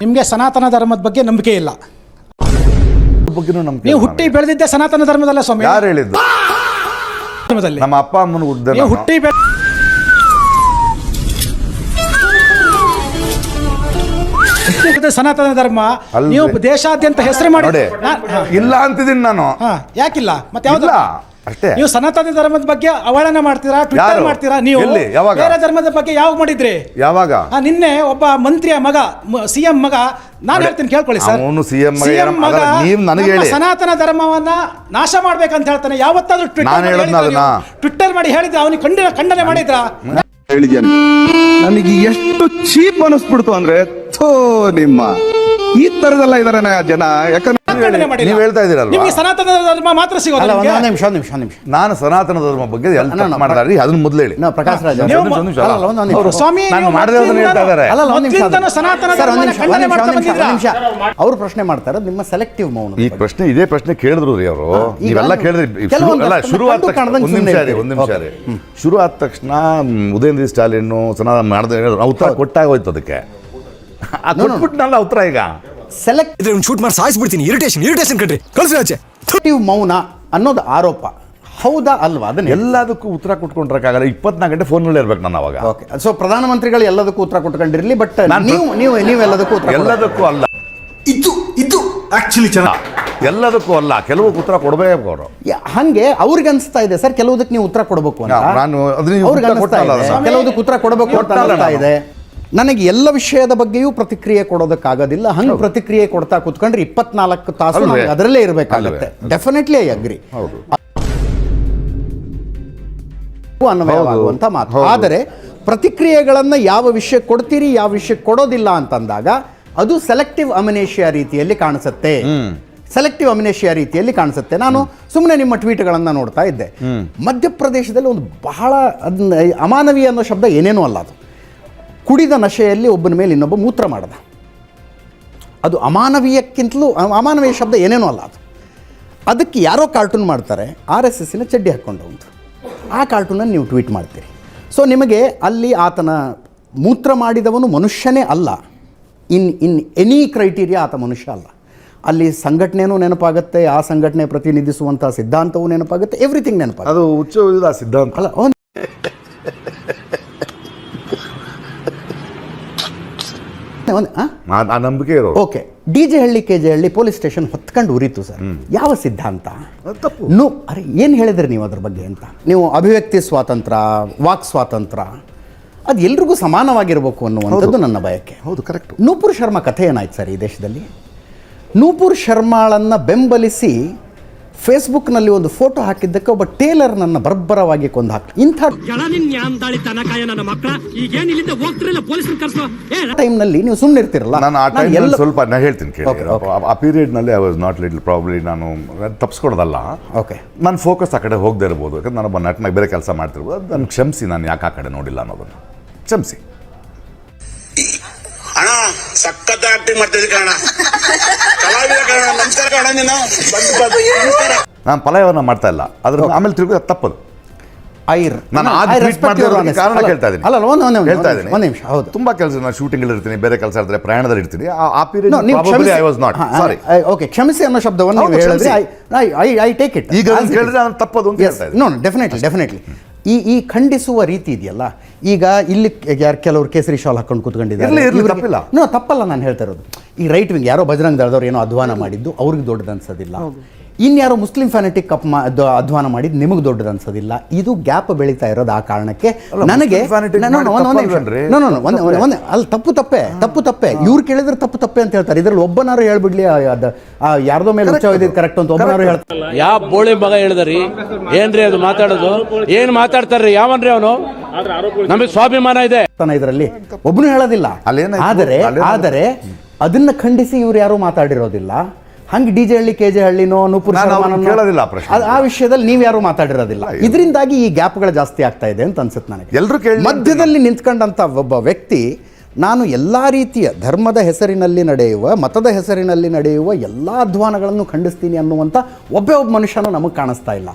ನಿಮಗೆ ಸನಾತನ ಧರ್ಮದ ಬಗ್ಗೆ ನಂಬಿಕೆ ಇಲ್ಲ. ನೀವು ಹುಟ್ಟಿ ಬೆಳೆದಿದ್ದೆ ಸನಾತನ ಧರ್ಮದಲ್ಲ ಸ್ವಾಮಿ. ಯಾರು ಹೇಳಿದ್ದು? ಧರ್ಮದಲ್ಲಿ ನಮ್ಮ ಅಪ್ಪ ಅಮ್ಮನ ಹುಟ್ಟಿದ ನೀವು ಹುಟ್ಟಿ ಸನಾತನ ಧರ್ಮ ನೀವು ದೇಶಾದ್ಯಂತ ಹೆಸರು ಮಾಡಿ ಇಲ್ಲ ಅಂತಿದ್ದೀನಿ ನಾನು. ಯಾಕಿಲ್ಲ? ಮತ್ತೆ ಯಾವ್ದು ಅಷ್ಟೇ. ನೀವು ಸನಾತನ ಧರ್ಮದ ಬಗ್ಗೆ ಅವಹೇಳನ ಮಾಡ್ತೀರಾ, ಟ್ವಿಟರ್ ಮಾಡ್ತೀರಾ. ನೀವು ಬೇರೆ ಧರ್ಮದ ಬಗ್ಗೆ ಯಾವಾಗ ಮಾಡಿದ್ರಿ? ಯಾವಾಗ? ನಿನ್ನೆ ಒಬ್ಬ ಮಂತ್ರಿಯ ಮಗ, ಸಿಎಂ ಮಗ, ನಾನು ಹೇಳ್ತೀನಿ ಕೇಳ್ಕೊಳ್ಳಿ ಸರ್, ಸಿಎಂ ಮಗ ಸನಾತನ ಧರ್ಮವನ್ನ ನಾಶ ಮಾಡ್ಬೇಕಂತ ಹೇಳ್ತಾನೆ. ಯಾವತ್ತಾದ್ರೂ ಟ್ವಿಟರ್ ಮಾಡಿ ಹೇಳಿದ್ರೆ ಅವನಿಗೆ ಖಂಡನೆ ಮಾಡಿದ್ರ? ಹೇಳಿದ್ದೇನೆ. ನನಗೆ ಎಷ್ಟು ಚೀಪ್ ಅನಿಸ್ಬಿಡ್ತು ಅಂದ್ರೆ, ಥೋ ನಿಮ್ಮ ಈ ತರದೆಲ್ಲ ಇದಾರೆ ಜನ. ಯಾಕಂದ್ರೆ ನೀವು ಹೇಳ್ತಾ ಇದ್ದೀರಲ್ಲ, ನಿಮಗೆ ಸನಾತನ ಧರ್ಮ ಮಾತ್ರ ಸಿಗೋದು. ನಿಮಿಷ ನಾನು ಸನಾತನ ಧರ್ಮ ಬಗ್ಗೆ ಮಾಡಿದಾರೆ, ಅದನ್ನ ಮೊದಲು ಹೇಳಿ. ಪ್ರಕಾಶ್ ರಾಜ್ ಅವ್ರು ಪ್ರಶ್ನೆ ಮಾಡ್ತಾರೆ, ನಿಮ್ಮ ಸೆಲೆಕ್ಟಿವ್ ಮೌನ. ಈ ಪ್ರಶ್ನೆ ಇದೇ ಪ್ರಶ್ನೆ ಕೇಳಿದ್ರು ರೀ ಅವರು. ನೀವೆಲ್ಲ ಕೇಳಿದ್ರಿ. ಶುರು ಆದ ತಕ್ಷಣ ಒಂದ್ ನಿಮಿಷ ರೀ, ಶುರು ಆದ ತಕ್ಷಣ ಉದಯನಿಧಿ ಸ್ಟಾಲಿನ್ ಸನಾತನ ಮಾಡಿದ ಉತ್ತರ ಕೊಟ್ಟಾಗ ಹೋಯ್ತು. ಅದಕ್ಕೆ ಕೊಟ್ಬಿಟ್ನಲ್ಲ ಉತ್ತರ. ಈಗ ಶೂಟ್ ಮಾಡಿ ಸಾಯಿಸ್ಬಿಡ್ತೀನಿ. ಇರಿಟೇಷನ್ ಕಣ್ರಿ, ಸೆಲೆಕ್ಟಿವ್ ಮೌನ ಅನ್ನೋದು ಆರೋಪ ಹೌದಾ ಅಲ್ವಾ? ಅದನ್ನ ಎಲ್ಲದಕ್ಕೂ ಉತ್ತರ ಕೊಟ್ಕೊಂಡ್ರಕ್ಕಾಗಲ್ಲ. 24 ಗಂಟೆ ಫೋನ್ಗಳೇ ಇರ್ಬೇಕು ನಾನು ಅವಾಗ. ಸೊ ಪ್ರಧಾನಮಂತ್ರಿಗಳು ಎಲ್ಲದಕ್ಕೂ ಉತ್ತರ ಕೊಟ್ಕೊಂಡಿರ್ಲಿ, ಬಟ್ ನೀವು ಎಲ್ಲದಕ್ಕೂ ಎಲ್ಲದಕ್ಕೂ ಅಲ್ಲ. ಇದು ಆಕ್ಚುಲಿ ಚೆನ್ನಾಗಿ ಎಲ್ಲದಕ್ಕೂ ಅಲ್ಲ, ಕೆಲವು ಉತ್ತರ ಕೊಡಬೇಕು ಅವರು. ಹಂಗೆ ಅವ್ರಿಗೆ ಅನ್ಸ್ತಾ ಇದೆ ಸರ್, ಕೆಲವುದಕ್ಕೆ ನೀವು ಉತ್ತರ ಕೊಡಬೇಕು ಅಂತ. ನಾನು ಕೆಲವುದಕ್ಕೆ ಉತ್ತರ ಕೊಡಬೇಕು ಅಂತ ಅನ್ಸ್ತಾ ಇದೆ. ನನಗೆ ಎಲ್ಲ ವಿಷಯದ ಬಗ್ಗೆಯೂ ಪ್ರತಿಕ್ರಿಯೆ ಕೊಡೋದಕ್ಕಾಗೋದಿಲ್ಲ. ಹಂಗೆ ಪ್ರತಿಕ್ರಿಯೆ ಕೊಡ್ತಾ ಕೂತ್ಕೊಂಡ್ರೆ 24 ತಾಸು ಅದರಲ್ಲೇ ಇರಬೇಕಾಗುತ್ತೆ. ಡೆಫಿನೆಟ್ಲಿ ಐ ಅಗ್ರಿ, ಅನ್ವಯವಾಗುವಂತ ಮಾತು. ಆದರೆ ಪ್ರತಿಕ್ರಿಯೆಗಳನ್ನ ಯಾವ ವಿಷಯಕ್ಕೆ ಕೊಡ್ತೀರಿ, ಯಾವ ವಿಷಯಕ್ಕೆ ಕೊಡೋದಿಲ್ಲ ಅಂತಂದಾಗ ಅದು ಸೆಲೆಕ್ಟಿವ್ ಅಮಿನೇಷಿಯಾ ರೀತಿಯಲ್ಲಿ ಕಾಣಿಸುತ್ತೆ. ಸೆಲೆಕ್ಟಿವ್ ಅಮಿನೇಷಿಯಾ ರೀತಿಯಲ್ಲಿ ಕಾಣಿಸುತ್ತೆ. ನಾನು ಸುಮ್ಮನೆ ನಿಮ್ಮ ಟ್ವೀಟ್ಗಳನ್ನು ನೋಡ್ತಾ ಇದ್ದೆ. ಮಧ್ಯಪ್ರದೇಶದಲ್ಲಿ ಒಂದು ಬಹಳ ಅಮಾನವೀಯ ಅನ್ನೋ ಶಬ್ದ ಏನೇನೂ ಅಲ್ಲ, ಅದು ಕುಡಿದ ನಶೆಯಲ್ಲಿ ಒಬ್ಬನ ಮೇಲೆ ಇನ್ನೊಬ್ಬ ಮೂತ್ರ ಮಾಡದ. ಅದು ಅಮಾನವೀಯಕ್ಕಿಂತಲೂ ಅಮಾನವೀಯ ಶಬ್ದ ಏನೇನೂ ಅಲ್ಲ ಅದು. ಅದಕ್ಕೆ ಯಾರೋ ಕಾರ್ಟೂನ್ ಮಾಡ್ತಾರೆ, RSSನ ಚಡ್ಡಿ ಹಾಕ್ಕೊಂಡವಂತು. ಆ ಕಾರ್ಟೂನನ್ನು ನೀವು ಟ್ವೀಟ್ ಮಾಡ್ತೀರಿ. ಸೊ ನಿಮಗೆ ಅಲ್ಲಿ ಆತನ ಮೂತ್ರ ಮಾಡಿದವನು ಮನುಷ್ಯನೇ ಅಲ್ಲ. ಇನ್ ಎನಿ ಕ್ರೈಟೀರಿಯಾ ಆತ ಮನುಷ್ಯ ಅಲ್ಲ. ಅಲ್ಲಿ ಸಂಘಟನೆಯೂ ನೆನಪಾಗುತ್ತೆ, ಆ ಸಂಘಟನೆ ಪ್ರತಿನಿಧಿಸುವಂಥ ಸಿದ್ಧಾಂತವೂ ನೆನಪಾಗುತ್ತೆ, ಎವ್ರಿಥಿಂಗ್ ನೆನಪಾಗುತ್ತೆ. ಅದು ಹುಚ್ಚ ಸಿದ್ಧಾಂತ ಅಲ್ಲ. ನಂಬಿಕೆ ಇರೋ. ಓಕೆ, DJ ಹಳ್ಳಿ KJ ಹಳ್ಳಿ ಪೊಲೀಸ್ ಸ್ಟೇಷನ್ ಹೊತ್ಕೊಂಡು ಉರಿತು ಸರ್. ಯಾವ ಸಿದ್ಧಾಂತ? ಅರೆ ಏನು ಹೇಳಿದ್ರಿ ನೀವು ಅದ್ರ ಬಗ್ಗೆ ಅಂತ? ನೀವು ಅಭಿವ್ಯಕ್ತಿ ಸ್ವಾತಂತ್ರ್ಯ, ವಾಕ್ ಸ್ವಾತಂತ್ರ್ಯ ಅದು ಎಲ್ರಿಗೂ ಸಮಾನವಾಗಿರ್ಬೇಕು ಅನ್ನುವಂಥದ್ದು ನನ್ನ ಬಯಕೆ. ಹೌದು, ಕರೆಕ್ಟ್. ನೂಪುರ್ ಶರ್ಮಾ ಕಥೆ ಏನಾಯ್ತು ಸರ್ ಈ ದೇಶದಲ್ಲಿ? ನೂಪುರ್ ಶರ್ಮಾಳನ್ನು ಬೆಂಬಲಿಸಿ ಫೇಸ್ಬುಕ್ನಲ್ಲಿ ಒಂದು ಫೋಟೋ ಹಾಕಿದ್ದಕ್ಕೆ ಒಬ್ಬ ಟೇಲರ್ ನನ್ನ ಬರ್ಬರವಾಗಿ ಕೊಂದು ಹಾಕಿ. ಇಂಥ ಟೈಮ್ನಲ್ಲಿ ನೀವು ಸುಮ್ಮನೆ ಇರ್ತಿರಲ್ಲ. ನಾನು ಸ್ವಲ್ಪ ಹೇಳ್ತೀನಿ ಕೇಳಿ. ಆ ಪೀರಿಯಡ್ನಲ್ಲಿ I was not little probably, ನಾನು ತಪ್ಪಿಸ್ಕೊಡೋದಲ್ಲ. ಓಕೆ, ನನ್ನ ಫೋಕಸ್ ಆ ಕಡೆ ಹೋಗದೆ ಇರ್ಬೋದು, ಯಾಕಂದ್ರೆ ನಾನೊಬ್ಬ ನಟನಾಗಿ ಬೇರೆ ಕೆಲಸ ಮಾಡ್ತಿರ್ಬೋದು. ಅದು ನಾನು ಕ್ಷಮಿಸಿ, ನಾನು ಯಾಕೆ ಆ ಕಡೆ ನೋಡಿಲ್ಲ ಅನ್ನೋದನ್ನು ಕ್ಷಮಿಸಿ. ಅಣ್ಣ ಸಖತ್ ಆಕ್ಟಿಂಗ್ ಮಾಡ್ತಿದ್ದೆ ಕಣ, ಕಲಾವಿದ ಕಣ, ನಮಸ್ಕಾರ ಕಣ. ನೀನು ನಾನು ಪಲಾಯವನ್ನ ಮಾಡ್ತಾ ಇಲ್ಲ, ಅದ್ರ ಆಮೇಲೆ ತಿರುಗಿ ತಪ್ಪದು. ತುಂಬಾ ಕೆಲಸ, ನಾನು ಶೂಟಿಂಗ್ ಇರ್ತೀನಿ, ಬೇರೆ ಕೆಲಸ ಇರ್ತೀನಿ, ಪ್ರಯಾಣದಲ್ಲಿ ಇರ್ತೀನಿ. ಆ period I was not sorry. Okay, ಕ್ಷಮಿಸಿ ಅನ್ನೋ ಶಬ್ದವನ್ನು ಹೇಳಿದ್ರೆ ಐ ಟೇಕ್ ಇಟ್. ಈಗ ಹೇಳಿದ್ರೆ ನಾನು ತಪ್ಪದು ಅಂತ ಹೇಳ್ತಾ ಇದ್ದೀನಿ. ನೋ, ಡೆಫಿನೆಟ್ಲಿ ಈ ಖಂಡಿಸುವ ರೀತಿ ಇದೆಯಲ್ಲ. ಈಗ ಇಲ್ಲಿ ಯಾರು ಕೆಲವರು ಕೇಸರಿ ಶಾಲ್ ಹಾಕೊಂಡು ಕೂತ್ಕೊಂಡಿದ್ದಾರೆ, ತಪ್ಪಲ್ಲ ನಾನು ಹೇಳ್ತಾ ಇರೋದು. ಈ ರೈಟ್ ವಿಂಗ್ ಯಾರೋ ಬಜರಂಗ್ ದಳದವ್ರು ಏನೋ ಅಧ್ವಾನ ಮಾಡಿದ್ದು ಅವ್ರಿಗೆ ದೊಡ್ಡದು ಅನ್ಸೋದಿಲ್ಲ. ಇನ್ಯಾರೋ ಮುಸ್ಲಿಂ ಫ್ಯಾನೆಟಿಕ್ ಅಧ್ವಾನ ಮಾಡಿದ್ದು ನಿಮಗೆ ದೊಡ್ಡದು ಅನ್ಸೋದಿಲ್ಲ. ಇದು ಗ್ಯಾಪ್ ಬೆಳೀತಾ ಇರೋದು ಆ ಕಾರಣಕ್ಕೆ. ನನಗೆ ಅಲ್ಲಿ ತಪ್ಪೆ ಇವ್ರು ಕೇಳಿದ್ರೆ ತಪ್ಪೆ ಅಂತ ಹೇಳ್ತಾರೆ. ಇದ್ರಲ್ಲಿ ಒಬ್ಬನಾರು ಹೇಳ್ಬಿಡ್ಲಿ, ಯಾರ್ದೋ ಮೇಲೆ ಉಚ್ಚ ಕರೆಕ್ಟ್ ಅಂತ ಒಬ್ಬನಾರು ಹೇಳ್ತಾರೆ. ಯಾವ ಬೋಳಿ ಮಗ ಹೇಳಿದ್ರಿ? ಏನ್ರಿ ಅದು ಮಾತಾಡೋದು? ಏನ್ ಮಾತಾಡ್ತಾರ್ರಿ? ಯಾವನ್ರಿ ಅವನು? ನಮಗೆ ಸ್ವಾಭಿಮಾನ ಇದೆ ಇದರಲ್ಲಿ, ಒಬ್ಬನು ಹೇಳೋದಿಲ್ಲ. ಆದರೆ ಅದನ್ನ ಖಂಡಿಸಿ ಇವ್ರು ಯಾರು ಮಾತಾಡಿರೋದಿಲ್ಲ. ಹಂಗೆ DJ ಹಳ್ಳಿ KJ ಹಳ್ಳಿನೋ ನೂಪುರ್ ಆ ವಿಷಯದಲ್ಲಿ ನೀವು ಯಾರು ಮಾತಾಡಿರೋದಿಲ್ಲ. ಇದರಿಂದಾಗಿ ಈ ಗ್ಯಾಪ್ಗಳು ಜಾಸ್ತಿ ಆಗ್ತಾ ಇದೆ ಅಂತ ಅನ್ಸುತ್ತೆ ನನಗೆ. ಮಧ್ಯದಲ್ಲಿ ನಿಂತ್ಕೊಂಡಂತ ಒಬ್ಬ ವ್ಯಕ್ತಿ, ನಾನು ಎಲ್ಲ ರೀತಿಯ ಧರ್ಮದ ಹೆಸರಿನಲ್ಲಿ ನಡೆಯುವ, ಮತದ ಹೆಸರಿನಲ್ಲಿ ನಡೆಯುವ ಎಲ್ಲ ಅಧ್ವಾನಗಳನ್ನು ಖಂಡಿಸ್ತೀನಿ ಅನ್ನುವಂಥ ಒಬ್ಬ ಮನುಷ್ಯನೂ ನಮಗೆ ಕಾಣಿಸ್ತಾ ಇಲ್ಲ.